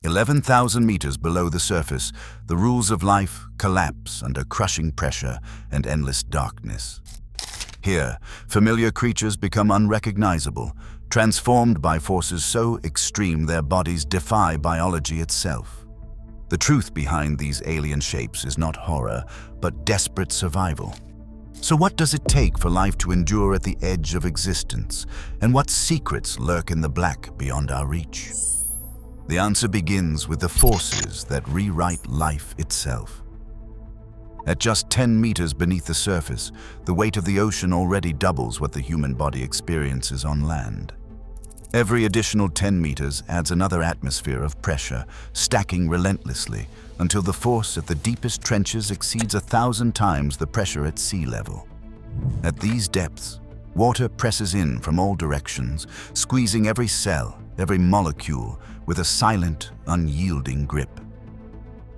11,000 meters below the surface, the rules of life collapse under crushing pressure and endless darkness. Here, familiar creatures become unrecognizable, transformed by forces so extreme their bodies defy biology itself. The truth behind these alien shapes is not horror, but desperate survival. So what does it take for life to endure at the edge of existence, and what secrets lurk in the black beyond our reach? The answer begins with the forces that rewrite life itself. At just 10 meters beneath the surface, the weight of the ocean already doubles what the human body experiences on land. Every additional 10 meters adds another atmosphere of pressure, stacking relentlessly until the force at the deepest trenches exceeds 1,000 times the pressure at sea level. At these depths, water presses in from all directions, squeezing every cell, every molecule, with a silent, unyielding grip.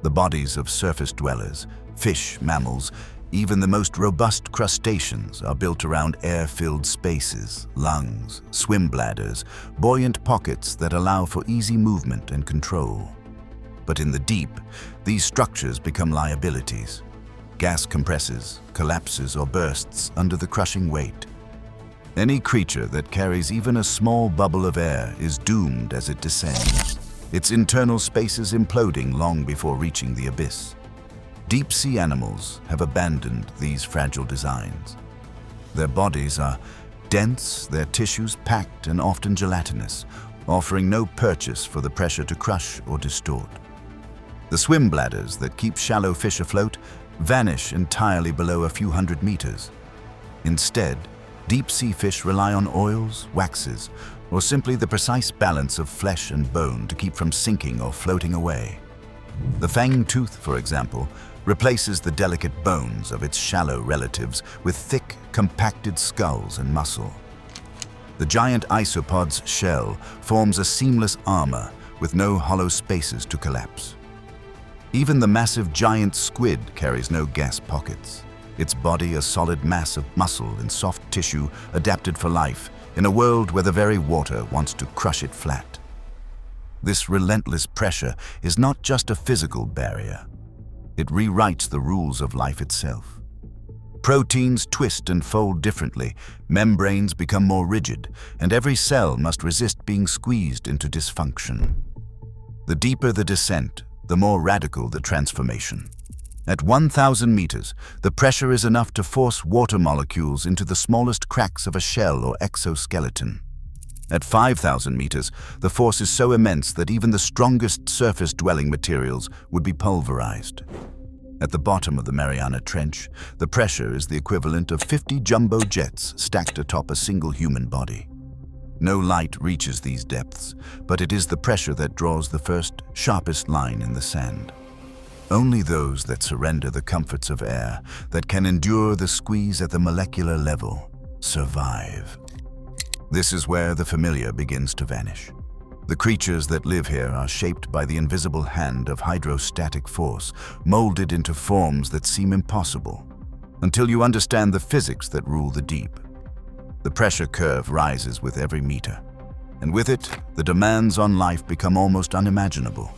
The bodies of surface dwellers, fish, mammals, even the most robust crustaceans are built around air-filled spaces, lungs, swim bladders, buoyant pockets that allow for easy movement and control. But in the deep, these structures become liabilities. Gas compresses, collapses, or bursts under the crushing weight. Any creature that carries even a small bubble of air is doomed as it descends, its internal spaces imploding long before reaching the abyss. Deep-sea animals have abandoned these fragile designs. Their bodies are dense, their tissues packed and often gelatinous, offering no purchase for the pressure to crush or distort. The swim bladders that keep shallow fish afloat vanish entirely below a few hundred meters. Instead, deep-sea fish rely on oils, waxes, or simply the precise balance of flesh and bone to keep from sinking or floating away. The fang tooth, for example, replaces the delicate bones of its shallow relatives with thick, compacted skulls and muscle. The giant isopod's shell forms a seamless armor with no hollow spaces to collapse. Even the massive giant squid carries no gas pockets, its body a solid mass of muscle and soft tissue adapted for life in a world where the very water wants to crush it flat. This relentless pressure is not just a physical barrier. It rewrites the rules of life itself. Proteins twist and fold differently, membranes become more rigid, and every cell must resist being squeezed into dysfunction. The deeper the descent, the more radical the transformation. At 1,000 meters, the pressure is enough to force water molecules into the smallest cracks of a shell or exoskeleton. At 5,000 meters, the force is so immense that even the strongest surface-dwelling materials would be pulverized. At the bottom of the Mariana Trench, the pressure is the equivalent of 50 jumbo jets stacked atop a single human body. No light reaches these depths, but it is the pressure that draws the first, sharpest line in the sand. Only those that surrender the comforts of air, that can endure the squeeze at the molecular level, survive. This is where the familiar begins to vanish. The creatures that live here are shaped by the invisible hand of hydrostatic force, molded into forms that seem impossible, until you understand the physics that rule the deep. The pressure curve rises with every meter, and with it, the demands on life become almost unimaginable.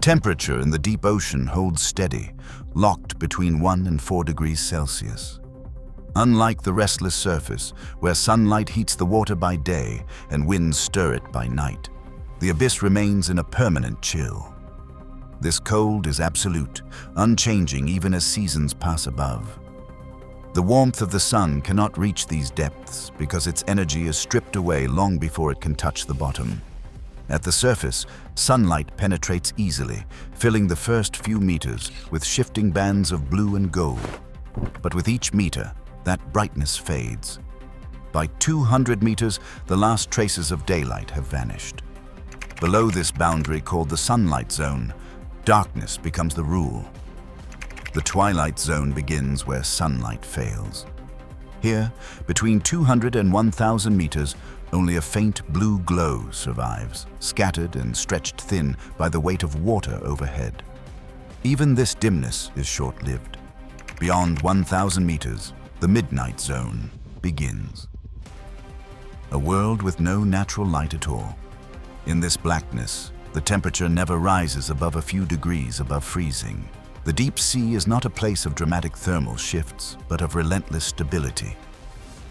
Temperature in the deep ocean holds steady, locked between 1 and 4 degrees Celsius. Unlike the restless surface, where sunlight heats the water by day and winds stir it by night, the abyss remains in a permanent chill. This cold is absolute, unchanging even as seasons pass above. The warmth of the sun cannot reach these depths because its energy is stripped away long before it can touch the bottom. At the surface, sunlight penetrates easily, filling the first few meters with shifting bands of blue and gold. But with each meter, that brightness fades. By 200 meters, the last traces of daylight have vanished. Below this boundary called the sunlight zone, darkness becomes the rule. The twilight zone begins where sunlight fails. Here, between 200 and 1,000 meters, only a faint blue glow survives, scattered and stretched thin by the weight of water overhead. Even this dimness is short-lived. Beyond 1,000 meters, the midnight zone begins. A world with no natural light at all. In this blackness, the temperature never rises above a few degrees above freezing. The deep sea is not a place of dramatic thermal shifts, but of relentless stability.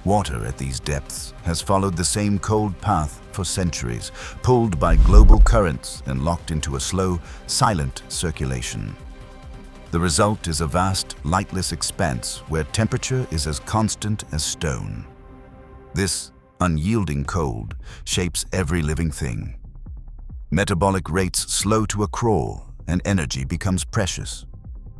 Water at these depths has followed the same cold path for centuries, pulled by global currents and locked into a slow, silent circulation. The result is a vast, lightless expanse where temperature is as constant as stone. This unyielding cold shapes every living thing. Metabolic rates slow to a crawl, and energy becomes precious.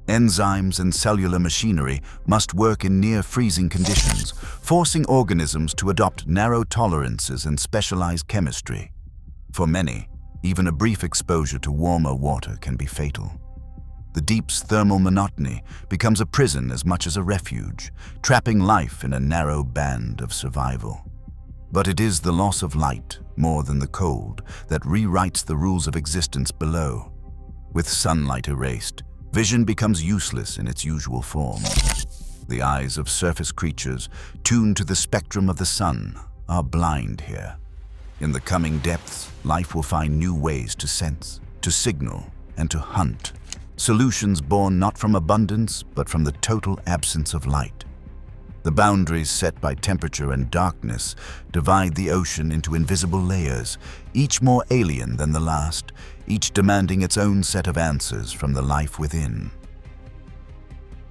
Enzymes and cellular machinery must work in near-freezing conditions, forcing organisms to adopt narrow tolerances and specialized chemistry. For many, even a brief exposure to warmer water can be fatal. The deep's thermal monotony becomes a prison as much as a refuge, trapping life in a narrow band of survival. But it is the loss of light, more than the cold, that rewrites the rules of existence below. With sunlight erased, vision becomes useless in its usual form. The eyes of surface creatures, tuned to the spectrum of the sun, are blind here. In the coming depths, life will find new ways to sense, to signal, and to hunt. Solutions born not from abundance, but from the total absence of light. The boundaries set by temperature and darkness divide the ocean into invisible layers, each more alien than the last, each demanding its own set of answers from the life within.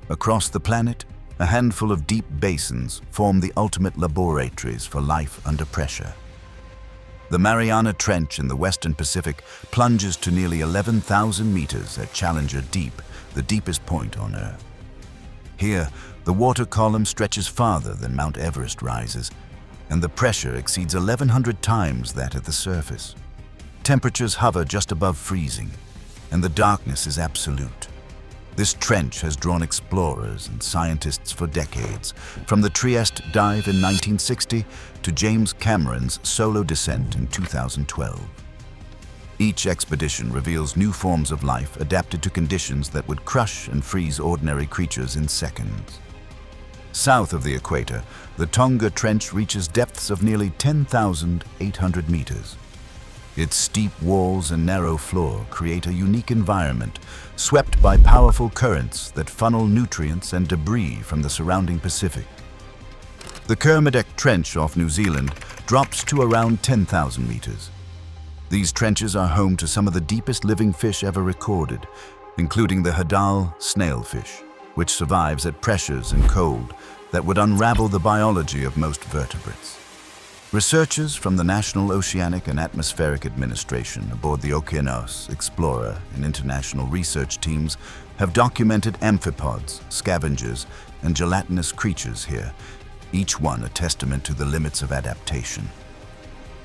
Across the planet, a handful of deep basins form the ultimate laboratories for life under pressure. The Mariana Trench in the Western Pacific plunges to nearly 11,000 meters at Challenger Deep, the deepest point on Earth. Here, the water column stretches farther than Mount Everest rises, and the pressure exceeds 1,100 times that at the surface. Temperatures hover just above freezing, and the darkness is absolute. This trench has drawn explorers and scientists for decades, from the Trieste dive in 1960 to James Cameron's solo descent in 2012. Each expedition reveals new forms of life adapted to conditions that would crush and freeze ordinary creatures in seconds. South of the equator, the Tonga Trench reaches depths of nearly 10,800 meters. Its steep walls and narrow floor create a unique environment, swept by powerful currents that funnel nutrients and debris from the surrounding Pacific. The Kermadec Trench off New Zealand drops to around 10,000 meters. These trenches are home to some of the deepest living fish ever recorded, including the Hadal snailfish, which survives at pressures and cold that would unravel the biology of most vertebrates. Researchers from the National Oceanic and Atmospheric Administration aboard the Okeanos, Explorer, and international research teams have documented amphipods, scavengers, and gelatinous creatures here, each one a testament to the limits of adaptation.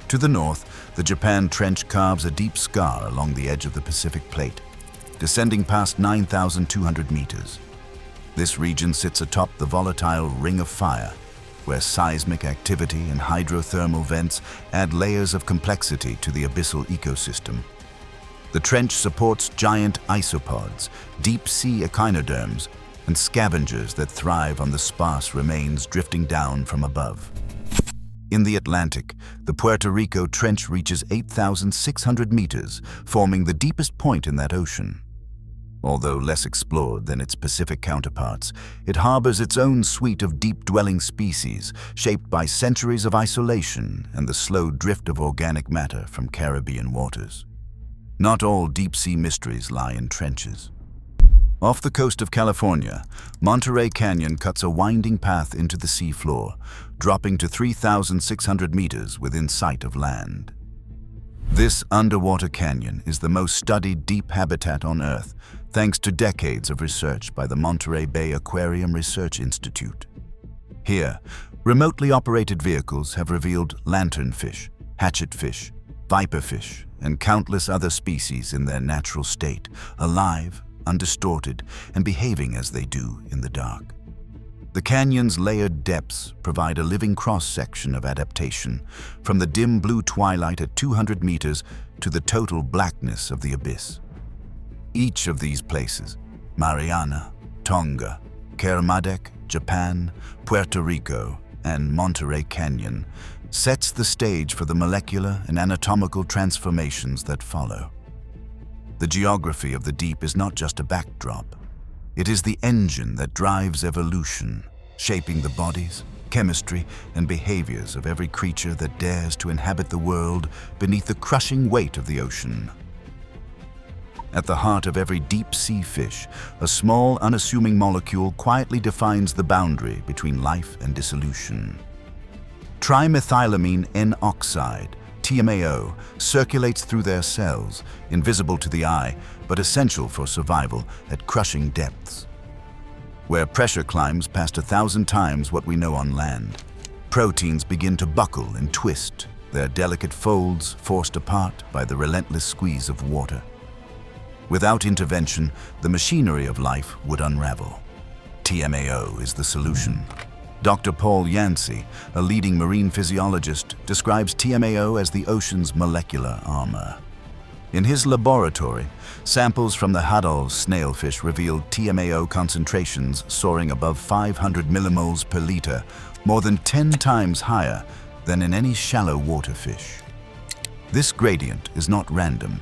To the north, the Japan Trench carves a deep scar along the edge of the Pacific Plate, descending past 9,200 meters. This region sits atop the volatile Ring of Fire, where seismic activity and hydrothermal vents add layers of complexity to the abyssal ecosystem. The trench supports giant isopods, deep-sea echinoderms, and scavengers that thrive on the sparse remains drifting down from above. In the Atlantic, the Puerto Rico Trench reaches 8,600 meters, forming the deepest point in that ocean. Although less explored than its Pacific counterparts, it harbors its own suite of deep-dwelling species, shaped by centuries of isolation and the slow drift of organic matter from Caribbean waters. Not all deep-sea mysteries lie in trenches. Off the coast of California, Monterey Canyon cuts a winding path into the seafloor, dropping to 3,600 meters within sight of land. This underwater canyon is the most studied deep habitat on Earth, thanks to decades of research by the Monterey Bay Aquarium Research Institute. Here, remotely operated vehicles have revealed lanternfish, hatchetfish, viperfish, and countless other species in their natural state, alive, undistorted, and behaving as they do in the dark. The canyon's layered depths provide a living cross-section of adaptation, from the dim blue twilight at 200 meters to the total blackness of the abyss. Each of these places, Mariana, Tonga, Kermadec, Japan, Puerto Rico, and Monterey Canyon, sets the stage for the molecular and anatomical transformations that follow. The geography of the deep is not just a backdrop. It is the engine that drives evolution, shaping the bodies, chemistry, and behaviors of every creature that dares to inhabit the world beneath the crushing weight of the ocean. At the heart of every deep-sea fish, a small, unassuming molecule quietly defines the boundary between life and dissolution. Trimethylamine N-oxide, TMAO, circulates through their cells, invisible to the eye, but essential for survival at crushing depths. Where pressure climbs past 1,000 times what we know on land, proteins begin to buckle and twist, their delicate folds forced apart by the relentless squeeze of water. Without intervention, the machinery of life would unravel. TMAO is the solution. Dr. Paul Yancey, a leading marine physiologist, describes TMAO as the ocean's molecular armor. In his laboratory, samples from the Hadal snailfish revealed TMAO concentrations soaring above 500 millimoles per liter, more than 10 times higher than in any shallow water fish. This gradient is not random.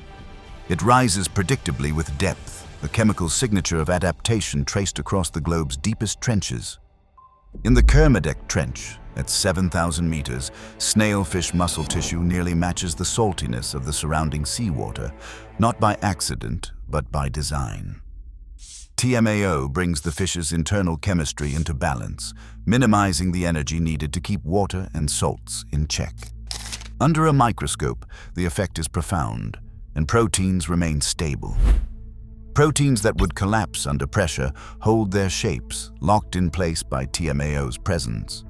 It rises predictably with depth, a chemical signature of adaptation traced across the globe's deepest trenches. In the Kermadec Trench, at 7,000 meters, snailfish muscle tissue nearly matches the saltiness of the surrounding seawater, not by accident, but by design. TMAO brings the fish's internal chemistry into balance, minimizing the energy needed to keep water and salts in check. Under a microscope, the effect is profound, and proteins remain stable. Proteins that would collapse under pressure hold their shapes, locked in place by TMAO's presence.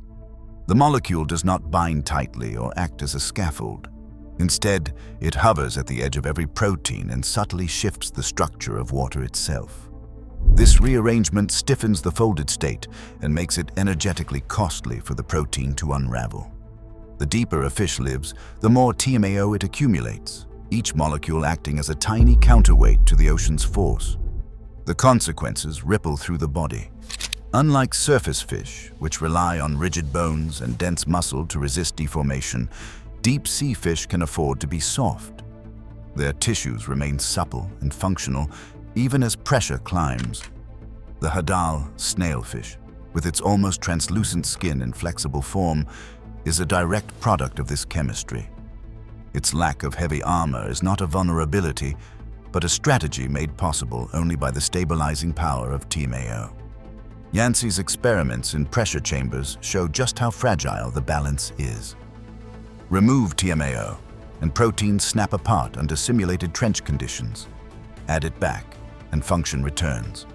The molecule does not bind tightly or act as a scaffold. Instead, it hovers at the edge of every protein and subtly shifts the structure of water itself. This rearrangement stiffens the folded state and makes it energetically costly for the protein to unravel. The deeper a fish lives, the more TMAO it accumulates, each molecule acting as a tiny counterweight to the ocean's force. The consequences ripple through the body. Unlike surface fish, which rely on rigid bones and dense muscle to resist deformation, deep-sea fish can afford to be soft. Their tissues remain supple and functional even as pressure climbs. The Hadal snailfish, with its almost translucent skin and flexible form, is a direct product of this chemistry. Its lack of heavy armor is not a vulnerability, but a strategy made possible only by the stabilizing power of TMAO. Yancey's experiments in pressure chambers show just how fragile the balance is. Remove TMAO, and proteins snap apart under simulated trench conditions. Add it back, and function returns.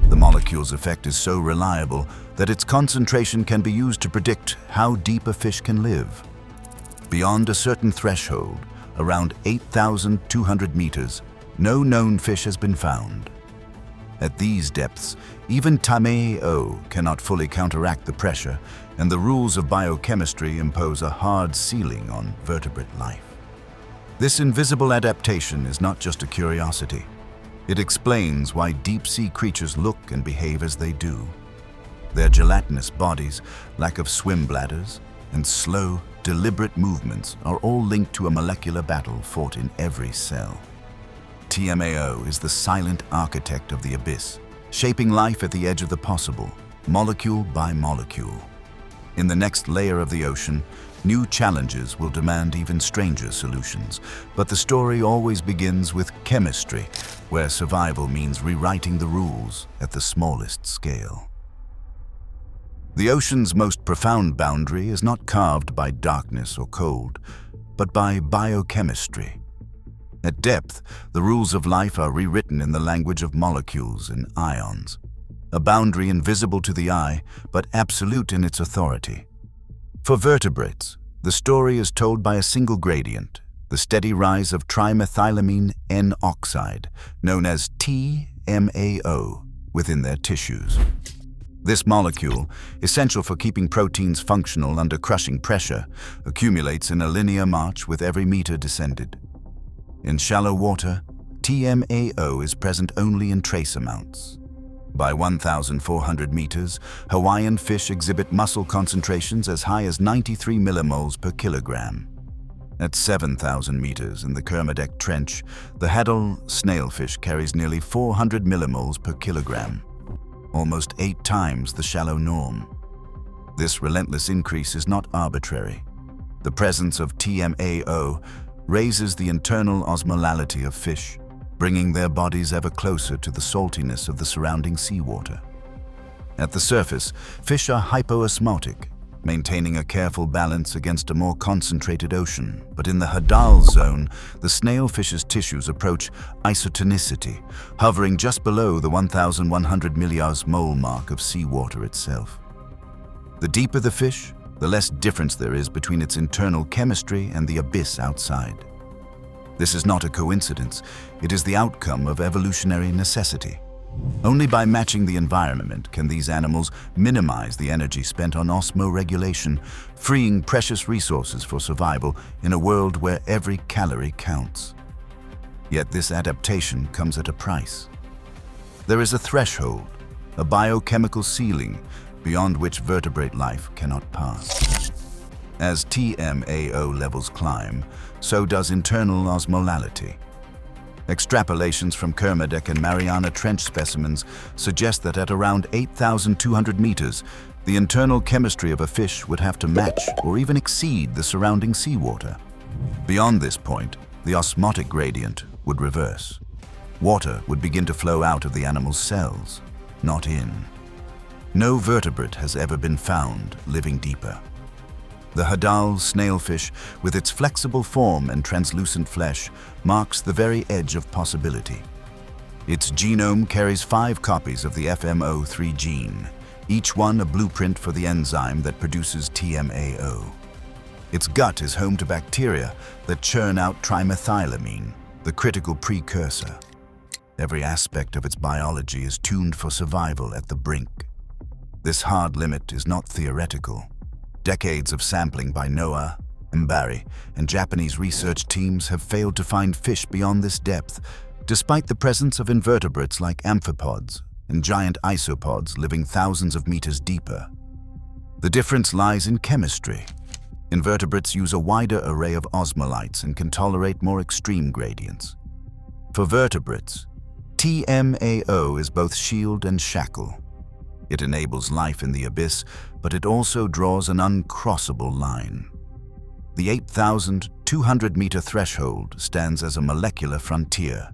The molecule's effect is so reliable that its concentration can be used to predict how deep a fish can live. Beyond a certain threshold, around 8,200 meters, no known fish has been found. At these depths, even TMAO cannot fully counteract the pressure, and the rules of biochemistry impose a hard ceiling on vertebrate life. This invisible adaptation is not just a curiosity. It explains why deep-sea creatures look and behave as they do. Their gelatinous bodies, lack of swim bladders, and slow, deliberate movements are all linked to a molecular battle fought in every cell. TMAO is the silent architect of the abyss, shaping life at the edge of the possible, molecule by molecule. In the next layer of the ocean, new challenges will demand even stranger solutions, but the story always begins with chemistry, where survival means rewriting the rules at the smallest scale. The ocean's most profound boundary is not carved by darkness or cold, but by biochemistry. At depth, the rules of life are rewritten in the language of molecules and ions, a boundary invisible to the eye, but absolute in its authority. For vertebrates, the story is told by a single gradient, the steady rise of trimethylamine N-oxide, known as TMAO, within their tissues. This molecule, essential for keeping proteins functional under crushing pressure, accumulates in a linear march with every meter descended. In shallow water, TMAO is present only in trace amounts. By 1,400 meters, Hawaiian fish exhibit muscle concentrations as high as 93 millimoles per kilogram. At 7,000 meters in the Kermadec Trench, the Hadal snailfish carries nearly 400 millimoles per kilogram, almost 8 times the shallow norm. This relentless increase is not arbitrary. The presence of TMAO raises the internal osmolality of fish, bringing their bodies ever closer to the saltiness of the surrounding seawater. At the surface, fish are hypoosmotic, maintaining a careful balance against a more concentrated ocean. But in the Hadal zone, the snailfish's tissues approach isotonicity, hovering just below the 1,100 milliosmol mark of seawater itself. The deeper the fish, the less difference there is between its internal chemistry and the abyss outside. This is not a coincidence. It is the outcome of evolutionary necessity. Only by matching the environment can these animals minimize the energy spent on osmoregulation, freeing precious resources for survival in a world where every calorie counts. Yet this adaptation comes at a price. There is a threshold, a biochemical ceiling, beyond which vertebrate life cannot pass. As TMAO levels climb, so does internal osmolality. Extrapolations from Kermadec and Mariana Trench specimens suggest that at around 8,200 meters, the internal chemistry of a fish would have to match or even exceed the surrounding seawater. Beyond this point, the osmotic gradient would reverse. Water would begin to flow out of the animal's cells, not in. No vertebrate has ever been found living deeper. The Hadal snailfish, with its flexible form and translucent flesh, marks the very edge of possibility. Its genome carries 5 copies of the FMO3 gene, each one a blueprint for the enzyme that produces TMAO. Its gut is home to bacteria that churn out trimethylamine, the critical precursor. Every aspect of its biology is tuned for survival at the brink. This hard limit is not theoretical. Decades of sampling by NOAA, MBARI, and Japanese research teams have failed to find fish beyond this depth, despite the presence of invertebrates like amphipods and giant isopods living thousands of meters deeper. The difference lies in chemistry. Invertebrates use a wider array of osmolytes and can tolerate more extreme gradients. For vertebrates, TMAO is both shield and shackle. It enables life in the abyss, but it also draws an uncrossable line. The 8,200-meter threshold stands as a molecular frontier,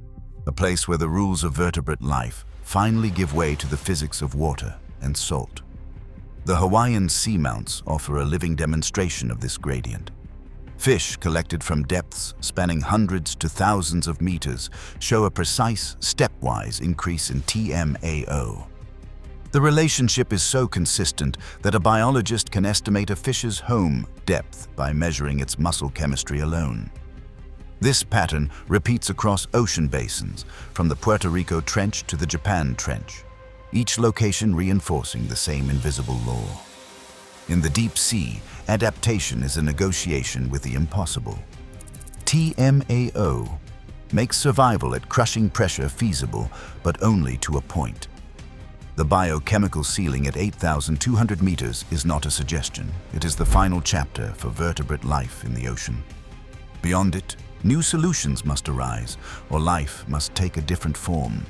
a place where the rules of vertebrate life finally give way to the physics of water and salt. The Hawaiian seamounts offer a living demonstration of this gradient. Fish collected from depths spanning hundreds to thousands of meters show a precise, stepwise increase in TMAO. The relationship is so consistent that a biologist can estimate a fish's home depth by measuring its muscle chemistry alone. This pattern repeats across ocean basins, from the Puerto Rico Trench to the Japan Trench, each location reinforcing the same invisible law. In the deep sea, adaptation is a negotiation with the impossible. TMAO makes survival at crushing pressure feasible, but only to a point. The biochemical ceiling at 8,200 meters is not a suggestion. It is the final chapter for vertebrate life in the ocean. Beyond it, new solutions must arise, or life must take a different form.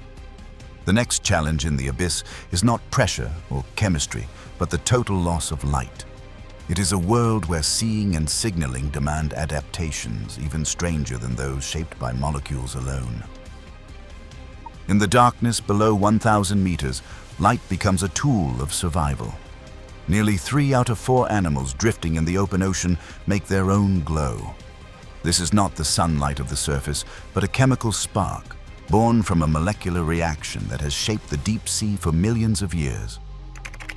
The next challenge in the abyss is not pressure or chemistry, but the total loss of light. It is a world where seeing and signaling demand adaptations even stranger than those shaped by molecules alone. In the darkness below 1,000 meters, light becomes a tool of survival. Nearly 3 out of 4 animals drifting in the open ocean make their own glow. This is not the sunlight of the surface, but a chemical spark, born from a molecular reaction that has shaped the deep sea for millions of years.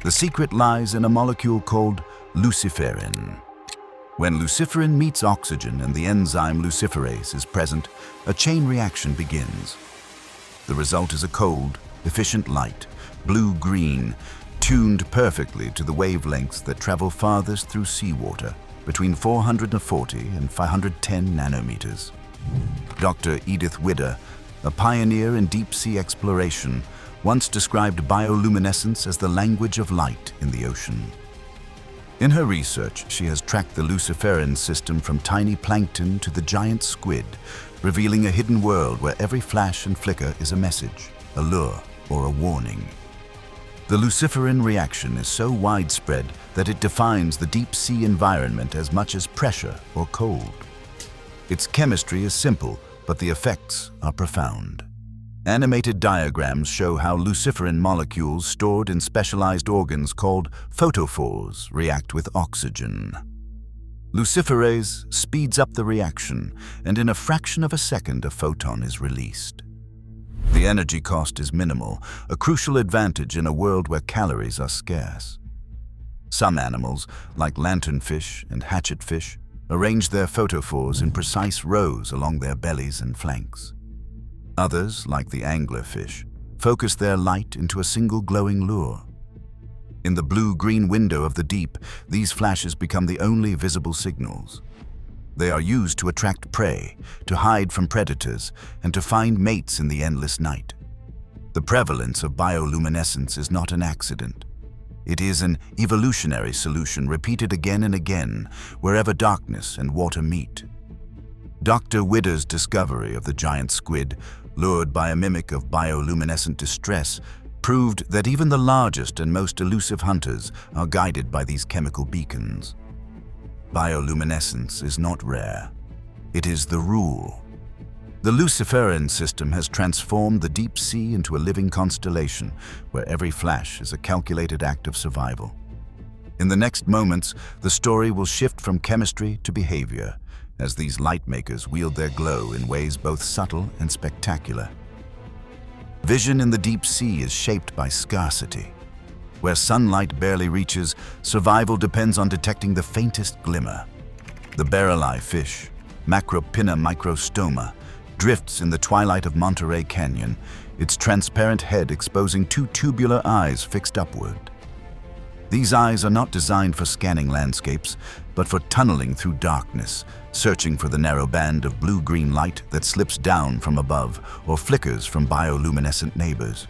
The secret lies in a molecule called luciferin. When luciferin meets oxygen and the enzyme luciferase is present, a chain reaction begins. The result is a cold, efficient light, blue-green, tuned perfectly to the wavelengths that travel farthest through seawater, between 440 and 510 nanometers. Dr. Edith Widder, a pioneer in deep-sea exploration, once described bioluminescence as the language of light in the ocean. In her research, she has tracked the luciferin system from tiny plankton to the giant squid, revealing a hidden world where every flash and flicker is a message, a lure, or a warning. The luciferin reaction is so widespread that it defines the deep sea environment as much as pressure or cold. Its chemistry is simple, but the effects are profound. Animated diagrams show how luciferin molecules stored in specialized organs called photophores react with oxygen. Luciferase speeds up the reaction, and in a fraction of a second a photon is released. The energy cost is minimal, a crucial advantage in a world where calories are scarce. Some animals, like lanternfish and hatchetfish, arrange their photophores in precise rows along their bellies and flanks. Others, like the anglerfish, focus their light into a single glowing lure. In the blue-green window of the deep, these flashes become the only visible signals. They are used to attract prey, to hide from predators, and to find mates in the endless night. The prevalence of bioluminescence is not an accident. It is an evolutionary solution repeated again and again, wherever darkness and water meet. Dr. Widder's discovery of the giant squid, lured by a mimic of bioluminescent distress, proved that even the largest and most elusive hunters are guided by these chemical beacons. Bioluminescence is not rare. It is the rule. The luciferin system has transformed the deep sea into a living constellation where every flash is a calculated act of survival. In the next moments, the story will shift from chemistry to behavior as these light makers wield their glow in ways both subtle and spectacular. Vision in the deep sea is shaped by scarcity. Where sunlight barely reaches, survival depends on detecting the faintest glimmer. The barrel-eye fish, Macropinna microstoma, drifts in the twilight of Monterey Canyon, its transparent head exposing two tubular eyes fixed upward. These eyes are not designed for scanning landscapes, but for tunneling through darkness, searching for the narrow band of blue-green light that slips down from above or flickers from bioluminescent neighbors.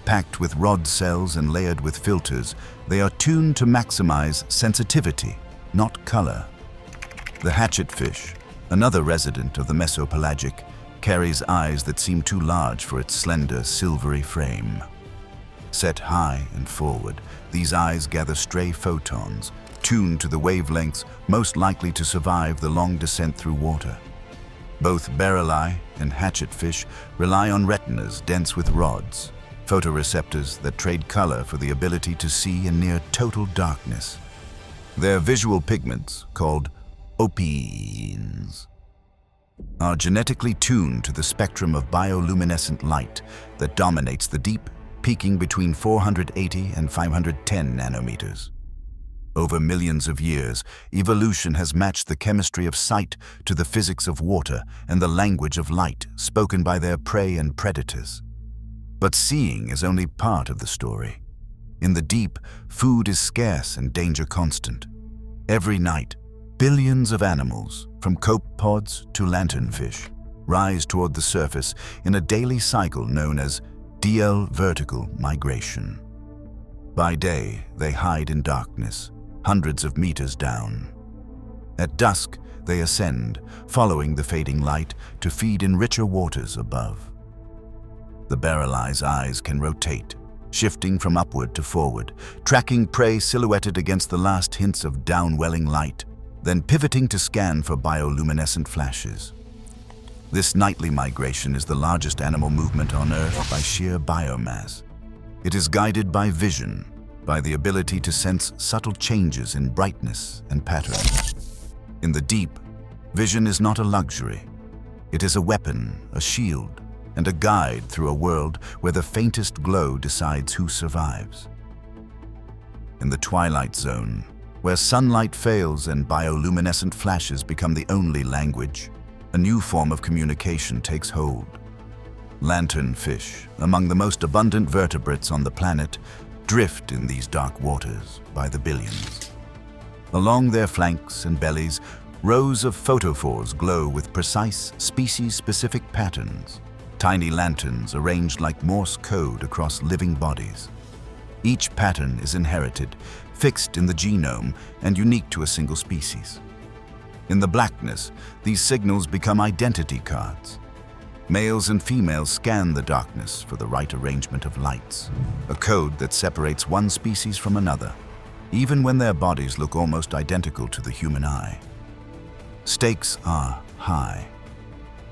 Packed with rod cells and layered with filters, they are tuned to maximize sensitivity, not color. The hatchetfish, another resident of the mesopelagic, carries eyes that seem too large for its slender, silvery frame. Set high and forward, these eyes gather stray photons, tuned to the wavelengths most likely to survive the long descent through water. Both barrel-eye and hatchetfish rely on retinas dense with rods, photoreceptors that trade color for the ability to see in near total darkness. Their visual pigments, called opines, are genetically tuned to the spectrum of bioluminescent light that dominates the deep, peaking between 480 and 510 nanometers. Over millions of years, evolution has matched the chemistry of sight to the physics of water and the language of light spoken by their prey and predators. But seeing is only part of the story. In the deep, food is scarce and danger constant. Every night, billions of animals, from copepods to lanternfish, rise toward the surface in a daily cycle known as vertical migration. By day, they hide in darkness, hundreds of meters down. At dusk, they ascend, following the fading light to feed in richer waters above. The barrel-eye's eyes can rotate, shifting from upward to forward, tracking prey silhouetted against the last hints of downwelling light, then pivoting to scan for bioluminescent flashes. This nightly migration is the largest animal movement on Earth by sheer biomass. It is guided by vision, by the ability to sense subtle changes in brightness and pattern. In the deep, vision is not a luxury. It is a weapon, a shield, and a guide through a world where the faintest glow decides who survives. In the twilight zone, where sunlight fails and bioluminescent flashes become the only language, a new form of communication takes hold. Lanternfish, among the most abundant vertebrates on the planet, drift in these dark waters by the billions. Along their flanks and bellies, rows of photophores glow with precise, species-specific patterns, tiny lanterns arranged like Morse code across living bodies. Each pattern is inherited, fixed in the genome, and unique to a single species. In the blackness, these signals become identity cards. Males and females scan the darkness for the right arrangement of lights, a code that separates one species from another, even when their bodies look almost identical to the human eye. Stakes are high.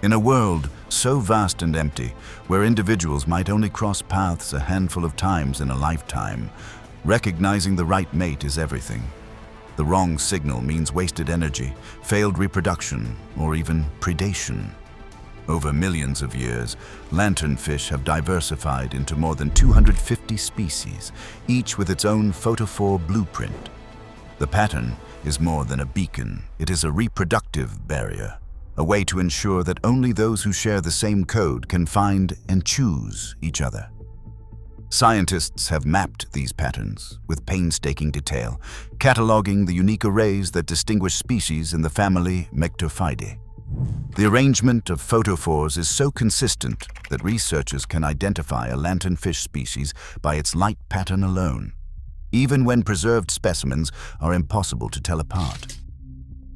In a world so vast and empty, where individuals might only cross paths a handful of times in a lifetime, recognizing the right mate is everything. The wrong signal means wasted energy, failed reproduction, or even predation. Over millions of years, lanternfish have diversified into more than 250 species, each with its own photophore blueprint. The pattern is more than a beacon, it is a reproductive barrier, a way to ensure that only those who share the same code can find and choose each other. Scientists have mapped these patterns with painstaking detail, cataloging the unique arrays that distinguish species in the family Mectophidae. The arrangement of photophores is so consistent that researchers can identify a lanternfish species by its light pattern alone, even when preserved specimens are impossible to tell apart.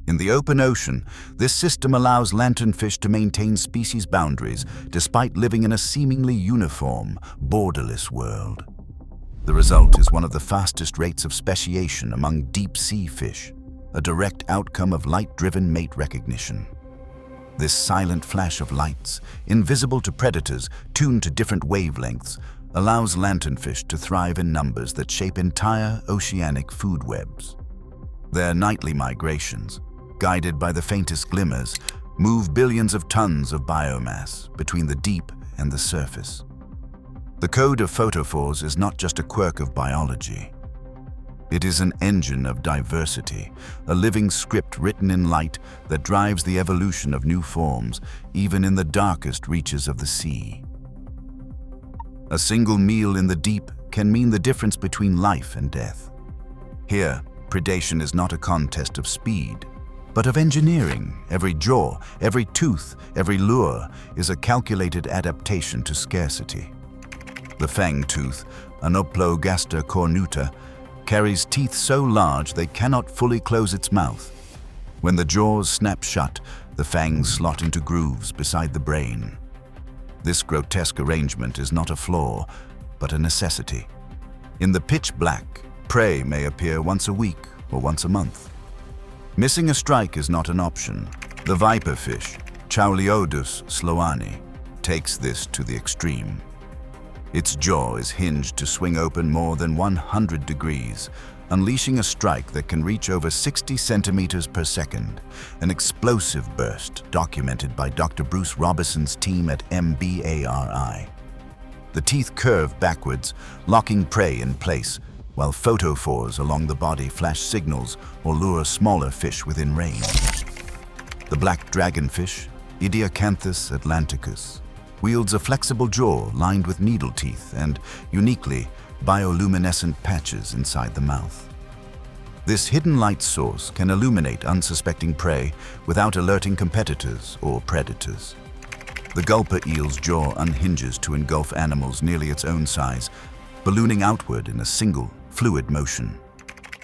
In the open ocean, this system allows lanternfish to maintain species boundaries despite living in a seemingly uniform, borderless world. The result is one of the fastest rates of speciation among deep-sea fish, a direct outcome of light-driven mate recognition. This silent flash of lights, invisible to predators, tuned to different wavelengths, allows lanternfish to thrive in numbers that shape entire oceanic food webs. Their nightly migrations, guided by the faintest glimmers, move billions of tons of biomass between the deep and the surface. The code of photophores is not just a quirk of biology. It is an engine of diversity, a living script written in light that drives the evolution of new forms, even in the darkest reaches of the sea. A single meal in the deep can mean the difference between life and death. Here, predation is not a contest of speed, but of engineering. Every jaw, every tooth, every lure is a calculated adaptation to scarcity. The fangtooth, Anoplogaster cornuta, carries teeth so large they cannot fully close its mouth. When the jaws snap shut, the fangs slot into grooves beside the brain. This grotesque arrangement is not a flaw, but a necessity. In the pitch black, prey may appear once a week or once a month. Missing a strike is not an option. The viperfish, Chauliodus sloani, takes this to the extreme. Its jaw is hinged to swing open more than 100 degrees, unleashing a strike that can reach over 60 centimeters per second, an explosive burst documented by Dr. Bruce Robison's team at MBARI. The teeth curve backwards, locking prey in place, while photophores along the body flash signals or lure smaller fish within range. The black dragonfish, Idiocanthus atlanticus, wields a flexible jaw lined with needle teeth and, uniquely, bioluminescent patches inside the mouth. This hidden light source can illuminate unsuspecting prey without alerting competitors or predators. The gulper eel's jaw unhinges to engulf animals nearly its own size, ballooning outward in a single, fluid motion.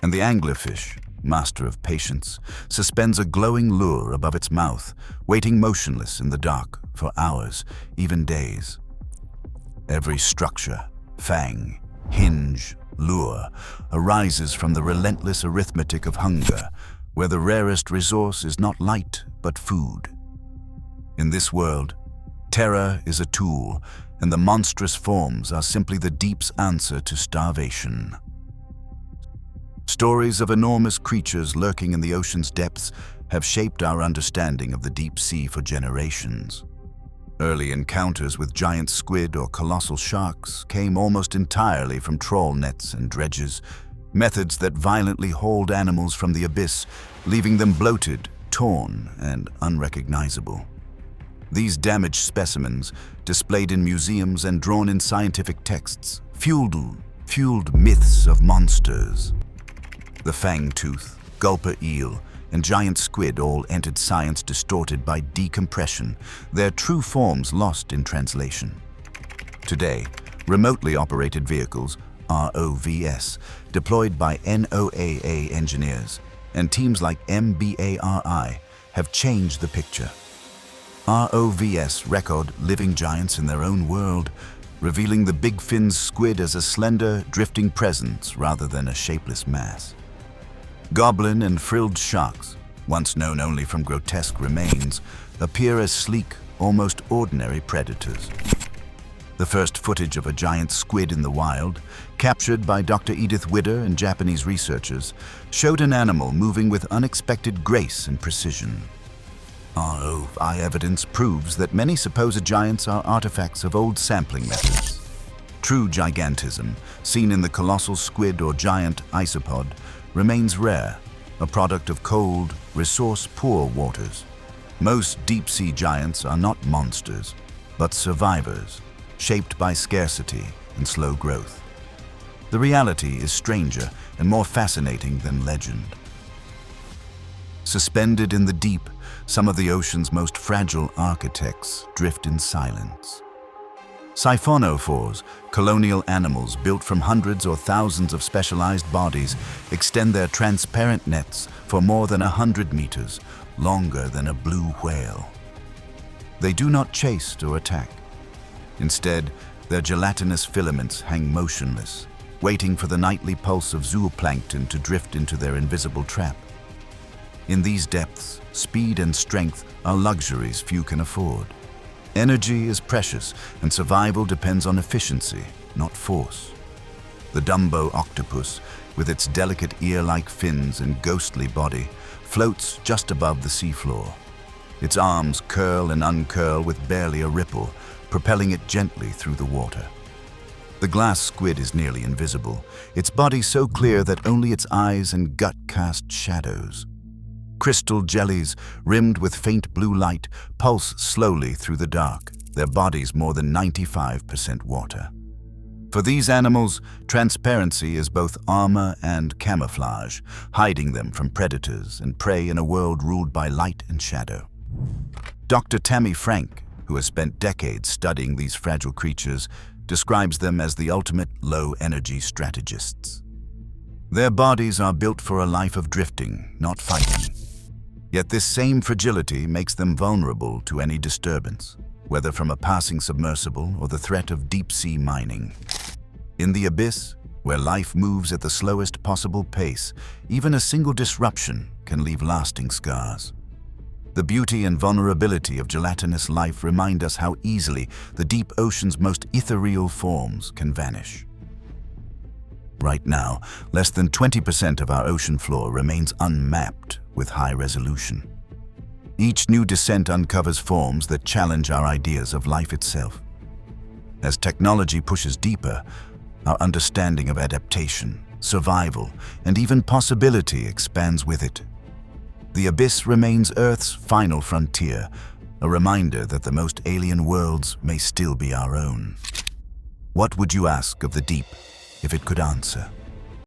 And the anglerfish, master of patience, suspends a glowing lure above its mouth, waiting motionless in the dark for hours, even days. Every structure, fang, hinge, lure, arises from the relentless arithmetic of hunger, where the rarest resource is not light but food. In this world, terror is a tool, and the monstrous forms are simply the deep's answer to starvation. Stories of enormous creatures lurking in the ocean's depths have shaped our understanding of the deep sea for generations. Early encounters with giant squid or colossal sharks came almost entirely from trawl nets and dredges, methods that violently hauled animals from the abyss, leaving them bloated, torn, and unrecognizable. These damaged specimens, displayed in museums and drawn in scientific texts, fueled myths of monsters. The fangtooth, gulper eel, and giant squid all entered science distorted by decompression, their true forms lost in translation. Today, remotely operated vehicles, ROVs, deployed by NOAA engineers, and teams like MBARI have changed the picture. ROVs record living giants in their own world, revealing the big finned squid as a slender, drifting presence rather than a shapeless mass. Goblin and frilled sharks, once known only from grotesque remains, appear as sleek, almost ordinary predators. The first footage of a giant squid in the wild, captured by Dr. Edith Widder and Japanese researchers, showed an animal moving with unexpected grace and precision. ROV evidence proves that many supposed giants are artifacts of old sampling methods. True gigantism, seen in the colossal squid or giant isopod, remains rare, a product of cold, resource-poor waters. Most deep-sea giants are not monsters, but survivors, shaped by scarcity and slow growth. The reality is stranger and more fascinating than legend. Suspended in the deep, some of the ocean's most fragile architects drift in silence. Siphonophores, colonial animals built from hundreds or thousands of specialized bodies, extend their transparent nets for more than 100 meters, longer than a blue whale. They do not chase or attack. Instead, their gelatinous filaments hang motionless, waiting for the nightly pulse of zooplankton to drift into their invisible trap. In these depths, speed and strength are luxuries few can afford. Energy is precious, and survival depends on efficiency, not force. The Dumbo octopus, with its delicate ear-like fins and ghostly body, floats just above the seafloor. Its arms curl and uncurl with barely a ripple, propelling it gently through the water. The glass squid is nearly invisible, its body so clear that only its eyes and gut cast shadows. Crystal jellies, rimmed with faint blue light, pulse slowly through the dark, their bodies more than 95% water. For these animals, transparency is both armor and camouflage, hiding them from predators and prey in a world ruled by light and shadow. Dr. Tammy Frank, who has spent decades studying these fragile creatures, describes them as the ultimate low-energy strategists. Their bodies are built for a life of drifting, not fighting. Yet this same fragility makes them vulnerable to any disturbance, whether from a passing submersible or the threat of deep-sea mining. In the abyss, where life moves at the slowest possible pace, even a single disruption can leave lasting scars. The beauty and vulnerability of gelatinous life remind us how easily the deep ocean's most ethereal forms can vanish. Right now, less than 20% of our ocean floor remains unmapped with high resolution. Each new descent uncovers forms that challenge our ideas of life itself. As technology pushes deeper, our understanding of adaptation, survival, and even possibility expands with it. The abyss remains Earth's final frontier, a reminder that the most alien worlds may still be our own. What would you ask of the deep if it could answer?